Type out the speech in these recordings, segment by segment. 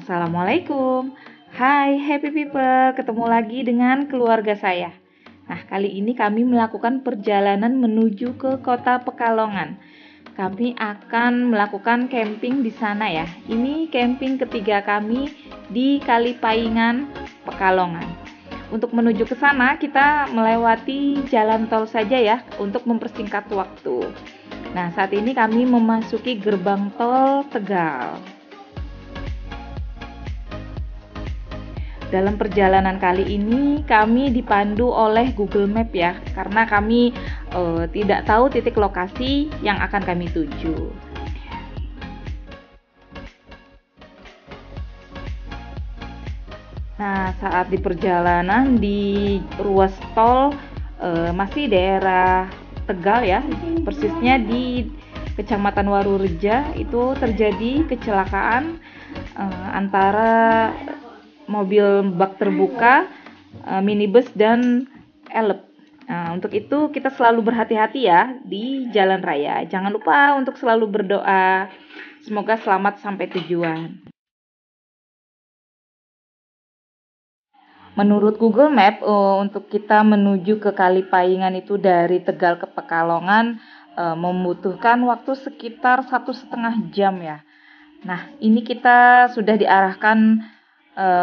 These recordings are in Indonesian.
Assalamualaikum. Hai happy people, ketemu lagi dengan keluarga saya. Nah, kali ini kami melakukan perjalanan menuju ke kota Pekalongan. Kami akan melakukan camping di sana ya. Ini camping ketiga kami di Kalipaingan, Pekalongan. Untuk menuju ke sana kita melewati jalan tol saja ya untuk mempersingkat waktu. Nah, saat ini kami memasuki gerbang tol Tegal. Dalam perjalanan kali ini kami dipandu oleh Google Map ya, karena kami tidak tahu titik lokasi yang akan kami tuju. Nah, saat di perjalanan di ruas tol masih daerah Tegal ya, persisnya di Kecamatan Warureja itu terjadi kecelakaan antara mobil bak terbuka, minibus dan elep. Nah, untuk itu kita selalu berhati-hati ya di jalan raya. Jangan lupa untuk selalu berdoa. Semoga selamat sampai tujuan. Menurut Google Map, untuk kita menuju ke Kalipaingan itu dari Tegal ke Pekalongan membutuhkan waktu sekitar 1,5 jam ya. Nah, ini kita sudah diarahkan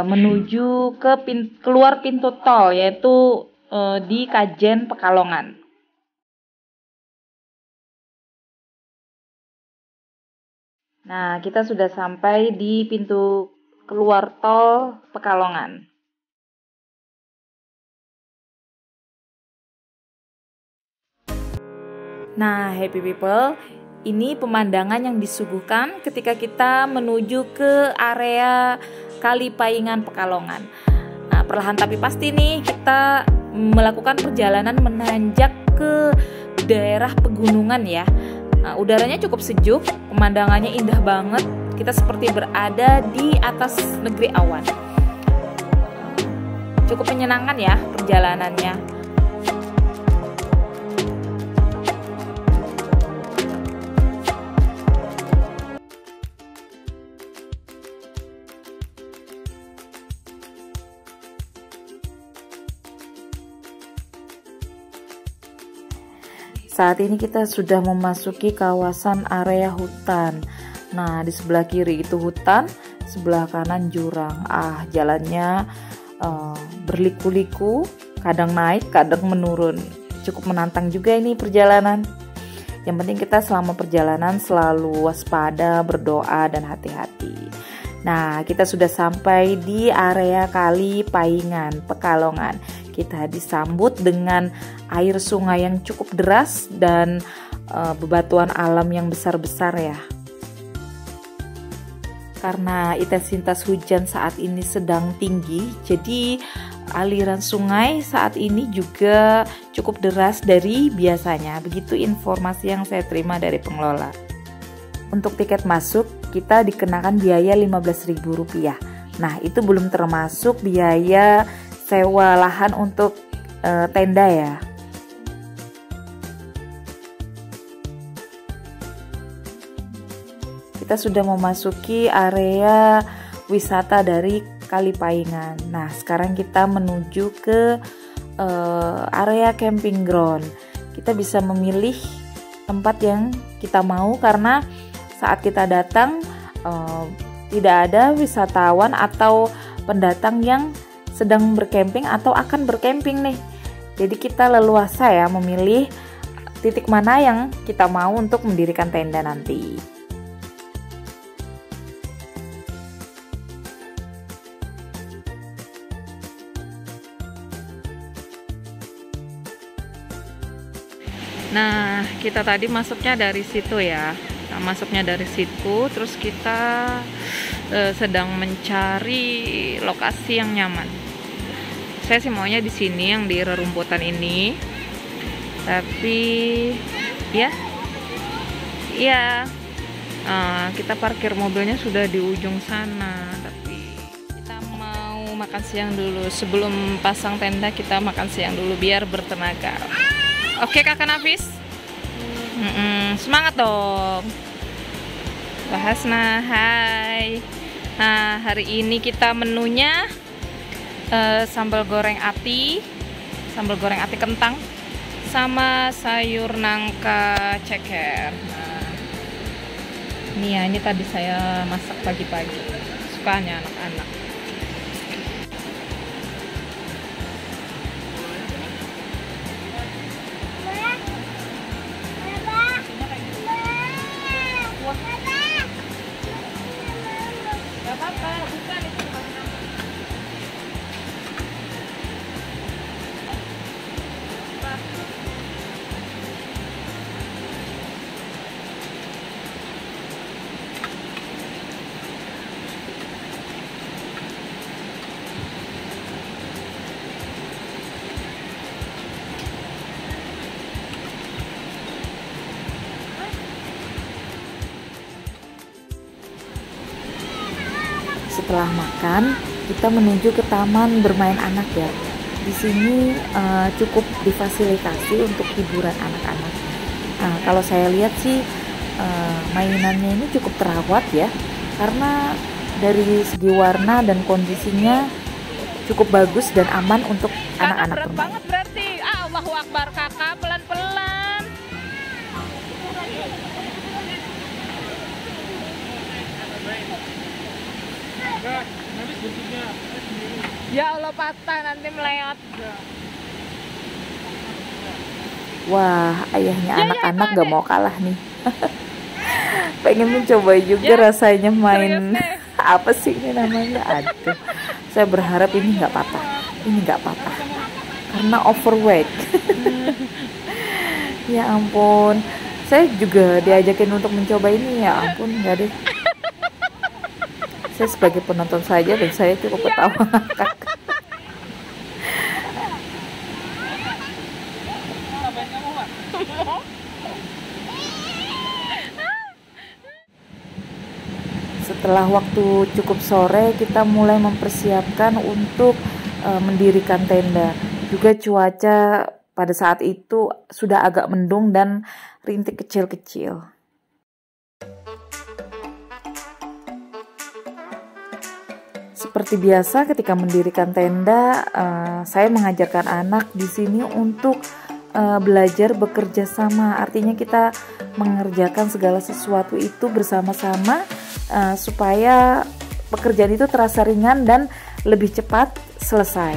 menuju ke keluar pintu tol, yaitu di Kajen Pekalongan. Nah, kita sudah sampai di pintu keluar tol Pekalongan. Nah, happy people, ini pemandangan yang disuguhkan ketika kita menuju ke area Kalipaingan Pekalongan. Nah, perlahan tapi pasti nih kita melakukan perjalanan menanjak ke daerah pegunungan ya. Nah, udaranya cukup sejuk, pemandangannya indah banget. Kita seperti berada di atas negeri awan. Cukup menyenangkan ya perjalanannya. Saat ini kita sudah memasuki kawasan area hutan. Nah, di sebelah kiri itu hutan, sebelah kanan jurang. Jalannya berliku-liku, kadang naik, kadang menurun. Cukup menantang juga ini perjalanan. Yang penting kita selama perjalanan selalu waspada, berdoa, dan hati-hati. Nah, kita sudah sampai di area Kalipaingan, Pekalongan. Kita disambut dengan air sungai yang cukup deras dan bebatuan alam yang besar-besar ya. Karena intensitas hujan saat ini sedang tinggi, jadi aliran sungai saat ini juga cukup deras dari biasanya. Begitu informasi yang saya terima dari pengelola. Untuk tiket masuk kita dikenakan biaya Rp15.000. Nah, itu belum termasuk biaya sewa lahan untuk tenda ya. Kita sudah memasuki area wisata dari Kalipaingan. Nah, sekarang kita menuju ke area camping ground. Kita bisa memilih tempat yang kita mau karena saat kita datang tidak ada wisatawan atau pendatang yang sedang bercamping atau akan bercamping nih. Jadi kita leluasa ya memilih titik mana yang kita mau untuk mendirikan tenda nanti. Nah, kita tadi masuknya dari situ ya. Nah, masuknya dari situ, terus kita sedang mencari lokasi yang nyaman. Saya sih maunya di sini yang di rerumputan ini. Tapi ya. Kita parkir mobilnya sudah di ujung sana. Tapi kita mau makan siang dulu. Sebelum pasang tenda kita makan siang dulu biar bertenaga. Oke Kakak Nafis? Semangat dong. Bahasna, hai. Nah, hari ini kita menunya sambal goreng ati kentang sama sayur nangka ceker. Nah, ini ya, ini tadi saya masak pagi-pagi, sukanya anak-anak. Setelah makan, kita menuju ke taman bermain anak ya. Di sini cukup difasilitasi untuk hiburan anak-anak. Kalau saya lihat sih mainannya ini cukup terawat ya, karena dari segi warna dan kondisinya cukup bagus dan aman untuk anak-anak bermain. Banget berarti. Allahu Akbar, kakak pelan-pelan. Ya Allah, patah nanti meleot. Wah, ayahnya anak-anak gak mau kalah nih. Pengen mencoba juga rasanya main apa sih ini namanya. Aduh, saya berharap ini nggak patah. Ini nggak patah karena overweight. Ya ampun, saya juga diajakin untuk mencoba ini. Ya ampun, nggak deh. Saya sebagai penonton saja dan saya cukup ketawa ngakak. Setelah waktu cukup sore, kita mulai mempersiapkan untuk mendirikan tenda. Juga cuaca pada saat itu sudah agak mendung dan rintik kecil-kecil. Seperti biasa ketika mendirikan tenda, saya mengajarkan anak di sini untuk belajar bekerja sama. Artinya kita mengerjakan segala sesuatu itu bersama-sama supaya pekerjaan itu terasa ringan dan lebih cepat selesai.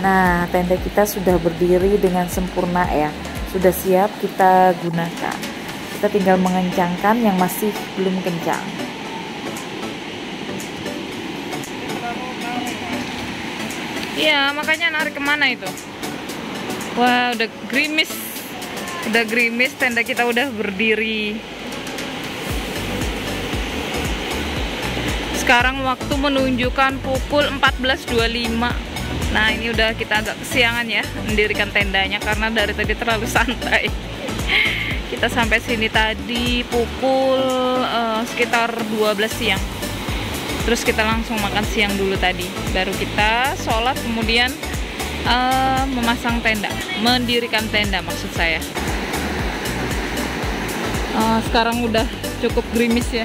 Nah, tenda kita sudah berdiri dengan sempurna ya. Sudah siap kita gunakan. Kita tinggal mengencangkan yang masih belum kencang. Iya, makanya narik kemana itu? Wah, udah gerimis. Udah gerimis, tenda kita udah berdiri. Sekarang waktu menunjukkan pukul 14.25. Nah, ini udah kita agak kesiangan ya mendirikan tendanya karena dari tadi terlalu santai. Kita sampai sini tadi pukul sekitar 12 siang. Terus kita langsung makan siang dulu tadi. Baru kita sholat, kemudian memasang tenda, mendirikan tenda maksud saya. Sekarang udah cukup gerimis ya.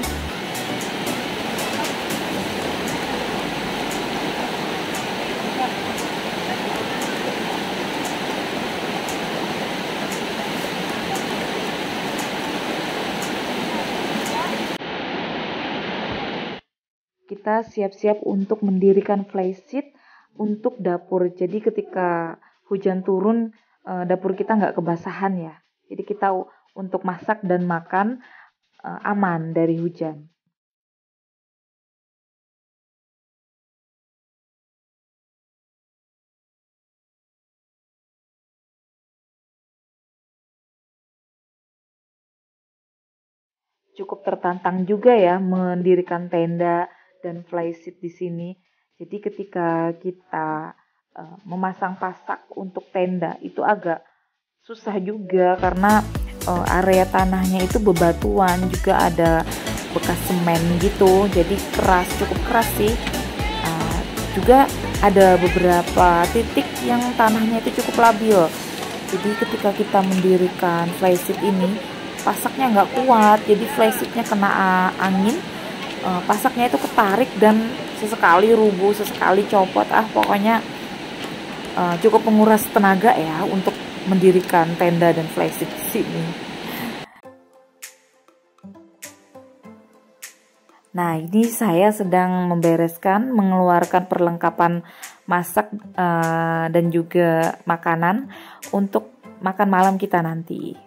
Kita siap-siap untuk mendirikan flysheet untuk dapur. Jadi ketika hujan turun, dapur kita nggak kebasahan ya. Jadi kita untuk masak dan makan aman dari hujan. Cukup tertantang juga ya mendirikan tenda dan flysheet di sini. Jadi ketika kita memasang pasak untuk tenda itu agak susah juga karena area tanahnya itu bebatuan, juga ada bekas semen gitu, jadi keras, cukup keras sih. Juga ada beberapa titik yang tanahnya itu cukup labil. Jadi ketika kita mendirikan flysheet ini, pasaknya nggak kuat, jadi flysheetnya kena angin, pasaknya itu ketarik dan sesekali rubuh, sesekali copot. Pokoknya cukup menguras tenaga ya untuk mendirikan tenda dan flysheet di sini. Nah, ini saya sedang membereskan, mengeluarkan perlengkapan masak dan juga makanan untuk makan malam kita nanti.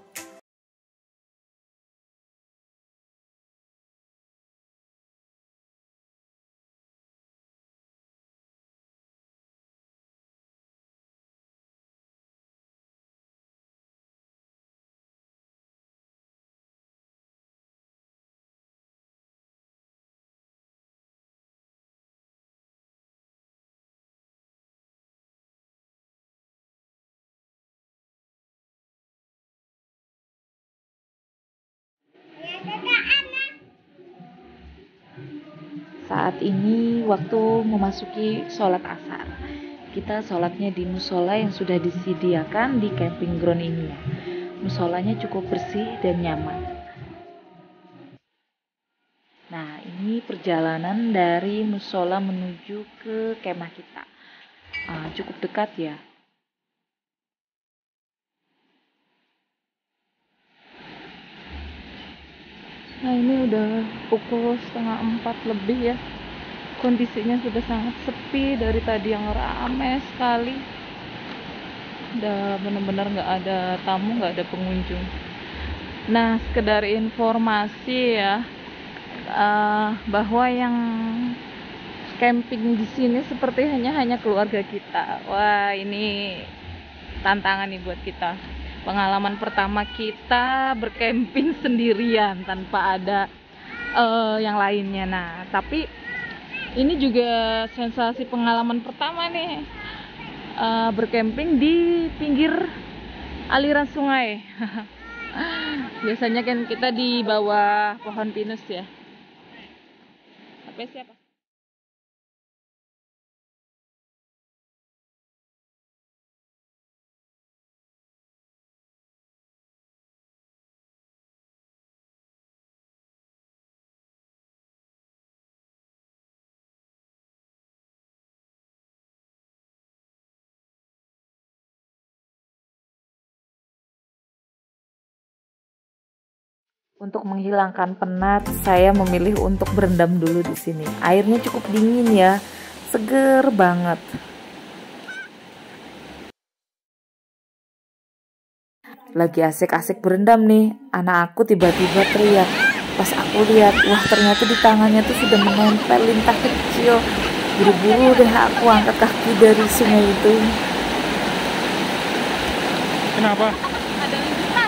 Saat ini waktu memasuki sholat asar. Kita sholatnya di musola yang sudah disediakan di camping ground ini ya. Musolanya cukup bersih dan nyaman. Nah, ini perjalanan dari musola menuju ke kemah kita. Cukup dekat ya. Nah, ini udah pukul 3:30 lebih ya. Kondisinya sudah sangat sepi, dari tadi yang ramai sekali. Udah bener-bener nggak ada tamu, nggak ada pengunjung. Nah, sekedar informasi ya, bahwa yang camping di sini seperti hanya keluarga kita. Wah, ini tantangan nih buat kita. Pengalaman pertama kita bercamping sendirian tanpa ada yang lainnya. Nah, tapi ini juga sensasi pengalaman pertama nih, bercamping di pinggir aliran sungai. Biasanya kan kita di bawah pohon pinus ya. Tapi siapa? Untuk menghilangkan penat, saya memilih untuk berendam dulu di sini. Airnya cukup dingin ya, seger banget. Lagi asik-asik berendam nih, anak aku tiba-tiba teriak. Pas aku lihat, wah ternyata di tangannya tuh sudah menempel lintah kecil. Buru-buru deh aku angkat kaki dari sungai itu. Kenapa? Ada lintah.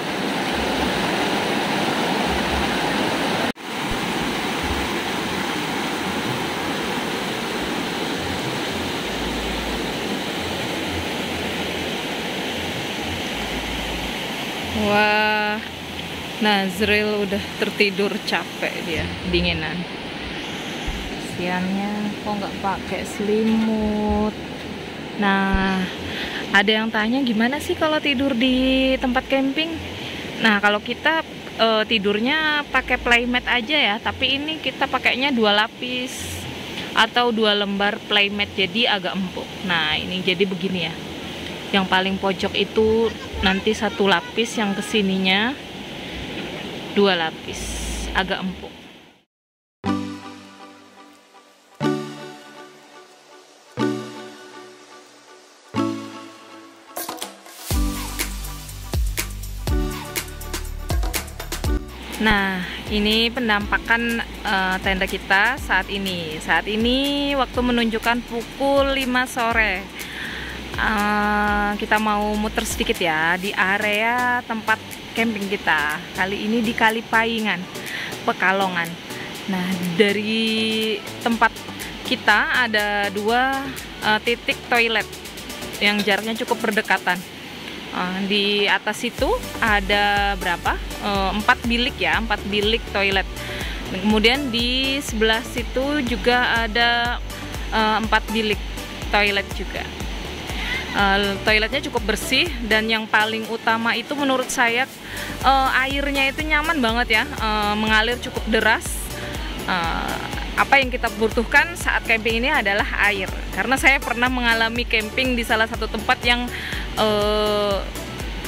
Wah, Nazril udah tertidur, capek dia, dinginan. Kasiannya kok nggak pakai selimut. Nah, ada yang tanya gimana sih kalau tidur di tempat camping? Nah, kalau kita tidurnya pakai playmat aja ya, tapi ini kita pakainya 2 lapis atau 2 lembar playmat, jadi agak empuk. Nah, ini jadi begini ya. Yang paling pojok itu nanti 1 lapis, yang kesininya 2 lapis, agak empuk. Nah, ini penampakan tenda kita saat ini. Saat ini waktu menunjukkan pukul 5 sore. Kita mau muter sedikit ya di area tempat camping kita. Kali ini di Kalipaingan, Pekalongan. Nah, dari tempat kita ada 2 titik toilet yang jaraknya cukup berdekatan. Di atas itu ada berapa? 4 bilik ya, 4 bilik toilet. Kemudian di sebelah situ juga ada 4 bilik toilet juga. Toiletnya cukup bersih, dan yang paling utama itu menurut saya airnya itu nyaman banget ya, mengalir cukup deras. Apa yang kita butuhkan saat camping ini adalah air, karena saya pernah mengalami camping di salah satu tempat yang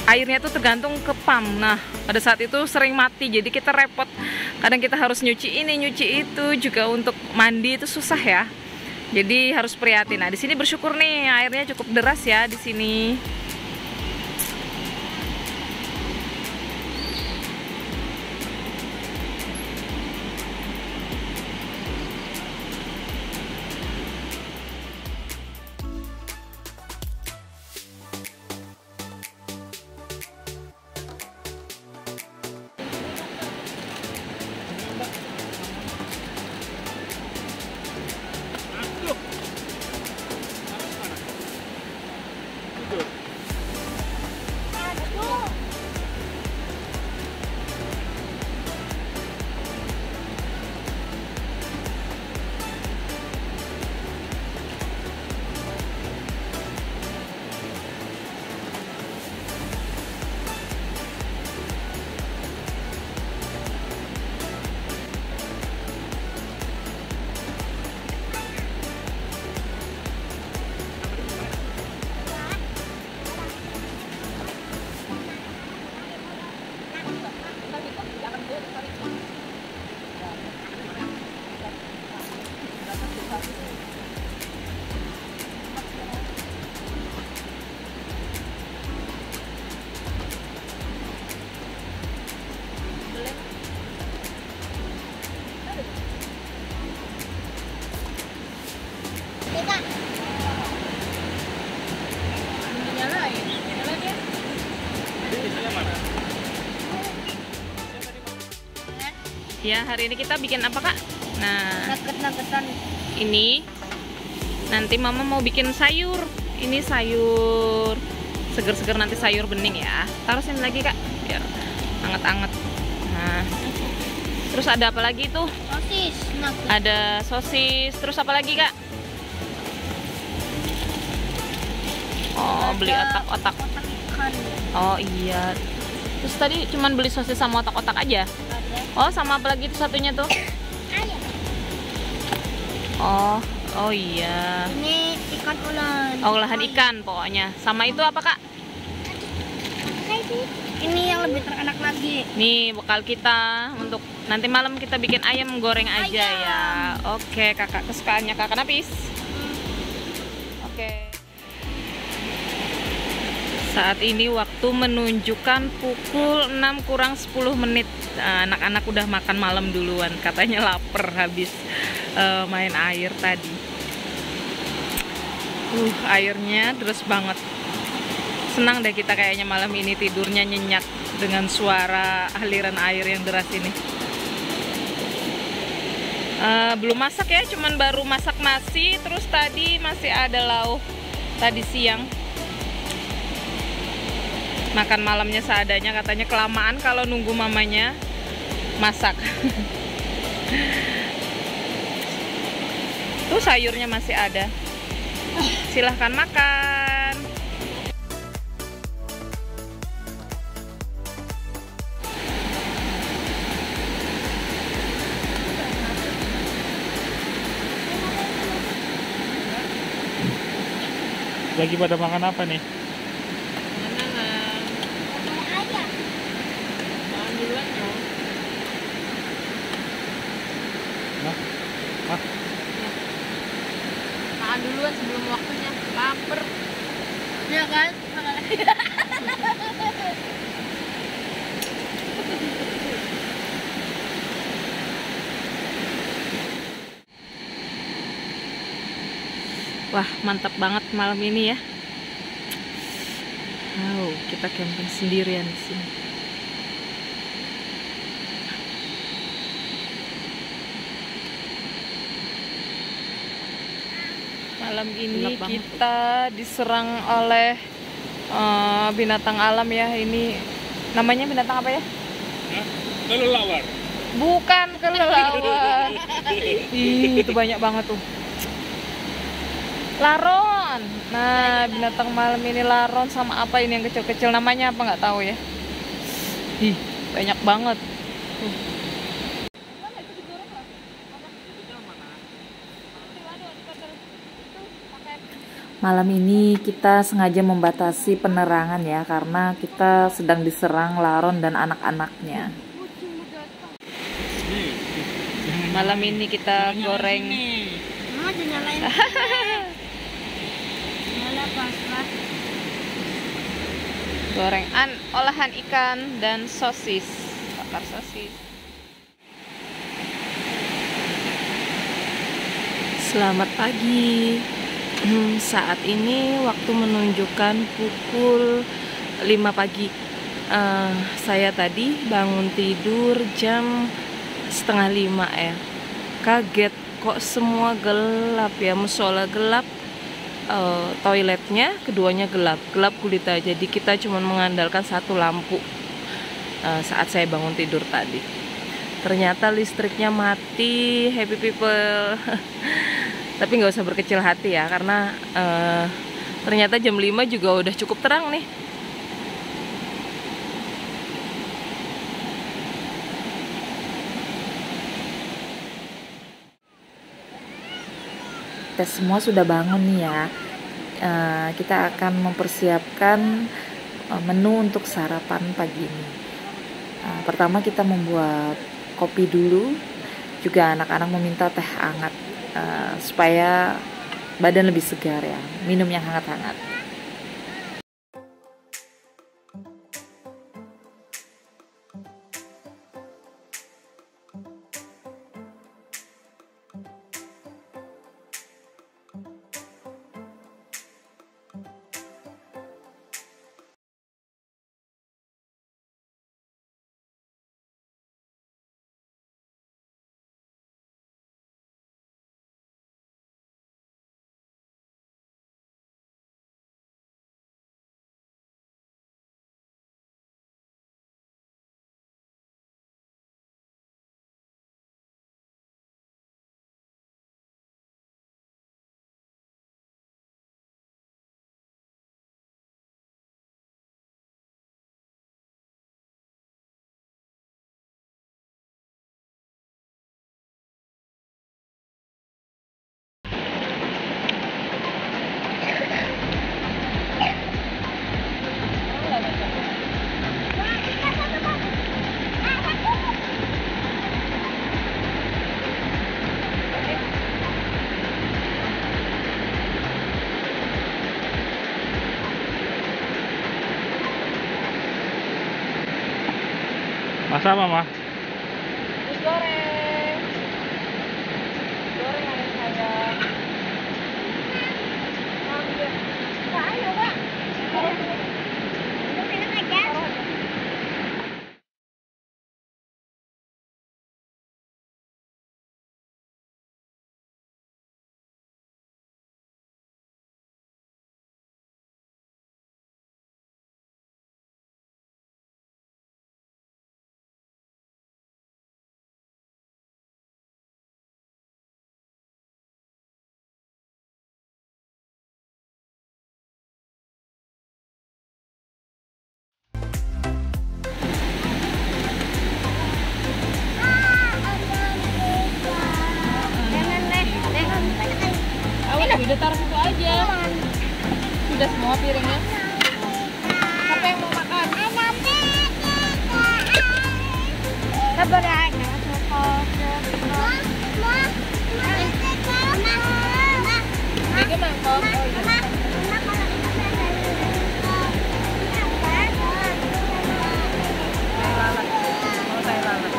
airnya itu tergantung ke pump. Nah, pada saat itu sering mati, jadi kita repot. Kadang kita harus nyuci ini, nyuci itu, juga untuk mandi itu susah ya. Jadi harus prihatin. Nah, di sini bersyukur nih airnya cukup deras ya di sini. Ya, hari ini kita bikin apa, Kak? Nah, nugget-nuggetan. ini nanti Mama mau bikin sayur. Ini sayur seger-seger, nanti sayur bening ya. Taruh sini lagi, Kak, biar anget-anget. Nah, terus ada apa lagi tuh? Sosis, nugget. Ada sosis. Terus apa lagi, Kak? Oh, beli otak-otak. Otak ikan. Oh iya. Terus tadi cuman beli sosis sama otak-otak aja? Ada. Oh, sama apa lagi tuh satunya tuh? Ayam. Oh iya. Ini ikan olahan. Olahan ikan pokoknya. Sama itu apa, Kak? Ini yang lebih terenak lagi. Nih bekal kita untuk nanti malam kita bikin ayam goreng aja ya. Oke, Kakak kesukaannya Kakak Napis. Oke. Saat ini waktu menunjukkan pukul 6 kurang 10 menit. Anak-anak udah makan malam duluan. Katanya lapar habis main air tadi. Airnya deras banget. Senang deh kita kayaknya malam ini tidurnya nyenyak dengan suara aliran air yang deras ini. Belum masak ya, cuman baru masak nasi. Terus tadi masih ada lauk tadi siang. Makan malamnya seadanya, katanya kelamaan kalau nunggu mamanya masak. Tuh sayurnya masih ada. Silahkan makan. Lagi pada makan apa nih? Makan duluan sebelum waktunya, lapar. Ya kan? Wah, mantap banget malam ini ya. Wow, kita camping sendirian di sini. Malam ini kita diserang oleh binatang alam ya. Ini namanya binatang apa ya? Kelelawar. Bukan kelelawar. Ih, itu banyak banget tuh. Laron. Nah, binatang malam ini laron sama apa ini yang kecil-kecil, namanya apa nggak tahu ya. Ih, banyak banget. Malam ini kita sengaja membatasi penerangan ya, karena kita sedang diserang laron dan anak-anaknya. Malam ini kita goreng. Mama udah nyalain. Nyala pas. Goreng olahan ikan dan sosis, bakar sosis. Selamat pagi. Saat ini waktu menunjukkan pukul 5 pagi. Saya tadi bangun tidur jam setengah 5 ya. Kaget kok semua gelap ya, musola gelap, toiletnya keduanya gelap gulita. Jadi kita cuma mengandalkan satu lampu saat saya bangun tidur tadi. Ternyata listriknya mati, happy people. Tapi nggak usah berkecil hati ya, karena ternyata jam 5 juga udah cukup terang nih. Kita semua sudah bangun nih ya. Kita akan mempersiapkan menu untuk sarapan pagi ini. Pertama kita membuat kopi dulu. Juga anak-anak meminta teh hangat supaya badan lebih segar ya. Minum yang hangat-hangat. Masa apa, Ma? Goreng anak saya. Pak, ayo, Pak. Udah enak aja. Udah taruh situ aja. Sudah semua piringnya. Siapa yang mau makan? Sabar ya. Mega mangkok. Oh iya. Mau saya lalat.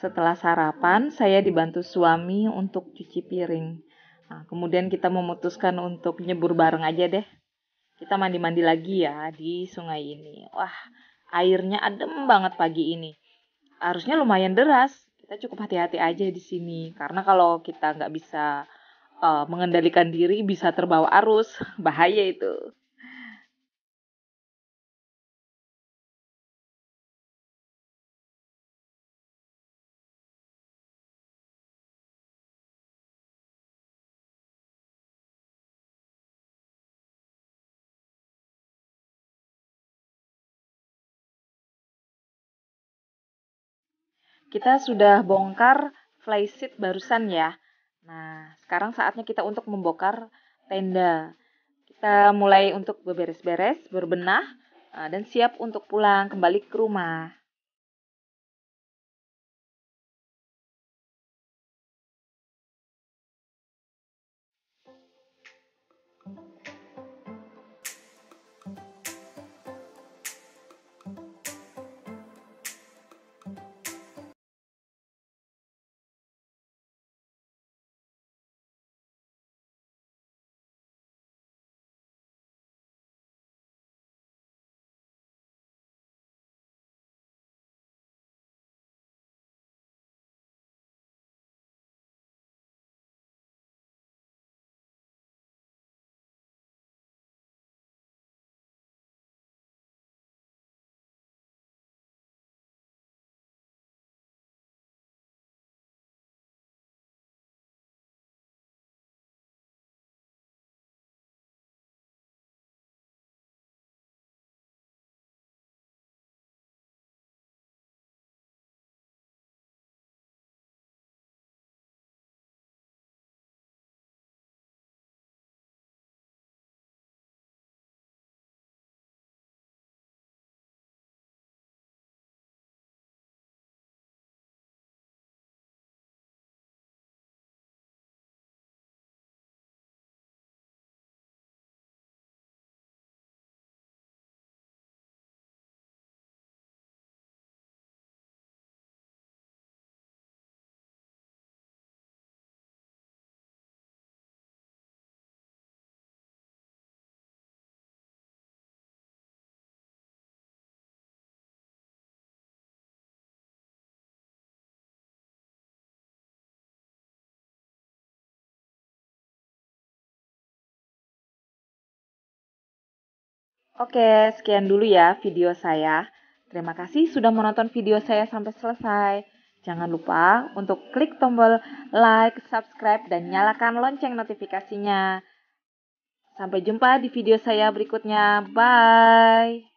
Setelah sarapan, saya dibantu suami untuk cuci piring. Nah, kemudian kita memutuskan untuk nyebur bareng aja deh. Kita mandi-mandi lagi ya di sungai ini. Wah, airnya adem banget pagi ini. Harusnya lumayan deras. Kita cukup hati-hati aja di sini. Karena kalau kita nggak bisa mengendalikan diri, bisa terbawa arus. Bahaya itu. Kita sudah bongkar flysheet barusan ya. Nah, sekarang saatnya kita untuk membongkar tenda. Kita mulai untuk beberes-beres, berbenah, dan siap untuk pulang kembali ke rumah. Oke, sekian dulu ya video saya. Terima kasih sudah menonton video saya sampai selesai. Jangan lupa untuk klik tombol like, subscribe, dan nyalakan lonceng notifikasinya. Sampai jumpa di video saya berikutnya. Bye.